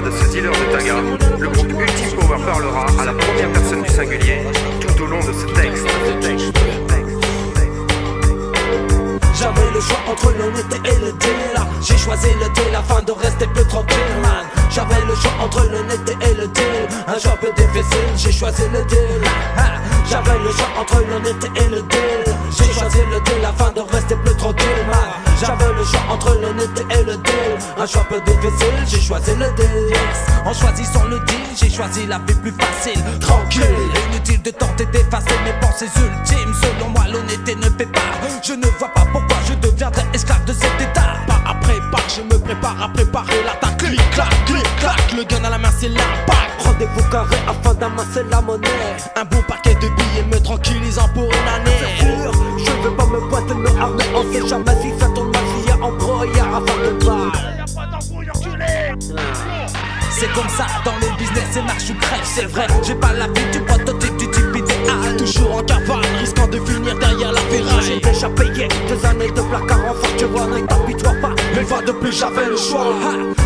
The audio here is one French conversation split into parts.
au-delà de ce dealer de taga, le groupe Ultime Power parlera à la première personne du singulier tout au long de ce texte. J'avais le choix entre l'honnêteté et le deal. J'ai choisi le deal afin de rester plus tranquille, man. J'avais le choix entre l'honnêteté et le deal. Un choix peu difficile, j'ai choisi le deal. J'avais le choix entre l'honnêteté et le deal. J'ai choisi le deal afin de rester plus tranquille, man. J'avais le choix entre l'honnêteté et le deal. Un choix peu difficile, j'ai choisi le deal. Yes. En choisissant le deal, j'ai choisi la vie plus facile, tranquille. Inutile de tenter d'effacer mes pensées ultimes. Selon moi, l'honnêteté ne paie pas. Je ne vois pas pourquoi je deviendrai esclave de cet état. Pas après pas, je me prépare à préparer l'attaque. Clic clac, le gun à la main c'est l'impact. Rendez-vous carré afin d'amasser la monnaie. Un bon paquet de billets me tranquillisant pour une année. C'est sûr, je veux pas me pointer, me armer. On sait jamais si ça tourne mal, s'il y a embrouillard afin de pas. Y'a pas d'embrouille, enculé. C'est comme ça dans le business, c'est marche ou crève, c'est vrai. J'ai pas la vie du prototype du type idéal. Toujours en cavale, risquant de finir derrière la ferraille. J'ai déjà payé 2 années de placard en force, tu vois, ne t'apitoie pas. Une fois de plus, j'avais le choix.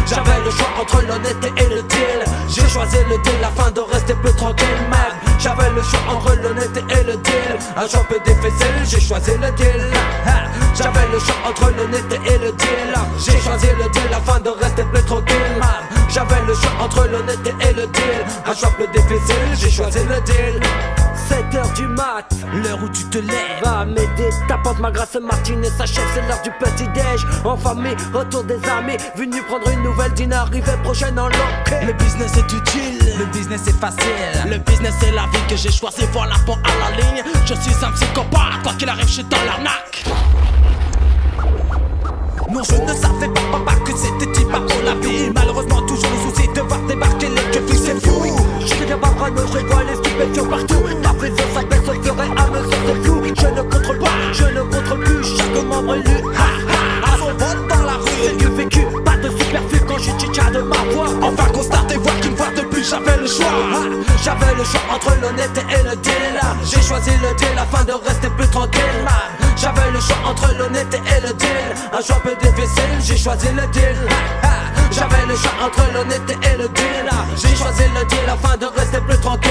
J'avais le choix entre l'honnêteté et le deal. J'ai choisi le deal afin de rester plus tranquille, man. J'avais le choix entre l'honnêteté et le deal. Un choix peu difficile, j'ai choisi le deal. J'avais le choix entre l'honnêteté et le deal. J'ai choisi le deal afin de rester plus tranquille, man. J'avais le choix entre l'honnêteté et le deal. Un choix plus difficile, j'ai choisi le deal. 7h du mat, l'heure où tu te lèves. Va m'aider, ta porte ma grâce matinée s'achève, c'est l'heure du petit-déj. En famille, retour des amis, venu prendre une nouvelle dîner, arrivée prochaine en loquet. Le business est utile, le business est facile. Le business c'est la vie que j'ai choisi, voilà point à la ligne. Je suis un psychopathe, quoi qu'il arrive, je suis dans l'arnaque. Non, je ne savais pas, papa, que c'était type pour la vie. Malheureusement, toujours le souci de voir débarquer les keufs, c'est fou. Je deviens pas parano, je vois les stupéfiants partout. Ma prison, ça baisse au fur et à mesure, c'est flou. Je ne contrôle pas, je ne contrôle plus. Chaque membre élu, à son vote dans la rue. C'est du vécu, pas de superflu quand je chicha de ma voix. Enfin, constate et voir qu'une fois de plus, j'avais le choix. J'avais le choix entre l'honnêteté et le deal. J'ai choisi le deal afin de rester plus tranquille, man. J'avais le choix entre l'honnêteté et le deal. Un choix peu difficile, j'ai choisi le deal. J'avais le choix entre l'honnêteté et le deal. J'ai choisi le deal afin de rester plus tranquille.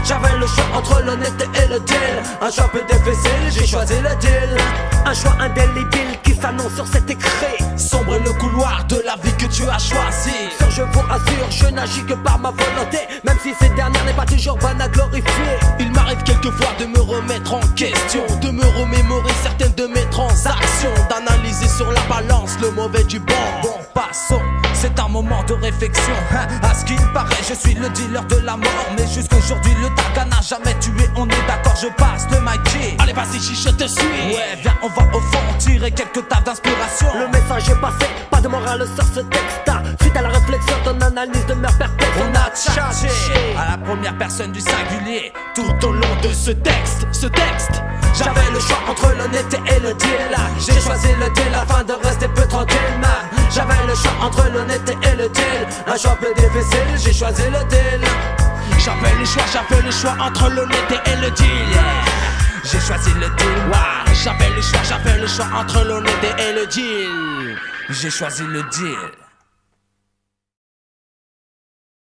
J'avais le choix entre l'honnêteté et le deal. Un choix peu difficile, j'ai choisi le deal. Un choix indélébile qui s'annonce sur cet écrit. Sombre le couloir de la vie que tu as choisi. Sans je vous rassure, je n'agis que par ma volonté. Même si cette dernière n'est pas toujours bonne à glorifier. Il m'arrive quelquefois de me remettre en question, de me remémorer certaines de mes transactions, d'analyser sur la balance le mauvais du bon. Bon, passons, c'est un moment de réflexion. À ce qu'il paraît, je suis le dealer de la mort. Mais jusqu'aujourd'hui, le Targa n'a jamais tué. On est d'accord, je passe le Mikey. Allez, vas-y, chiche, je te suis. Ouais, viens, on va au fond, tirer quelques tables d'inspiration. Le message est passé, pas de morale sur ce texte. Suite à la réflexion, ton analyse demeure perplexe. On a chargé à la première personne du singulier tout au long de ce texte. J'avais le choix entre l'honnêteté et le deal. J'ai choisi le deal afin de rester plus tranquille, man. J'avais le choix entre l'honnêteté et le deal. Un choix plus difficile, j'ai choisi le deal. J'avais le choix entre l'honnêteté et le deal. J'ai choisi le deal, wow. J'avais le choix entre l'honnêteté et le deal. J'ai choisi le deal.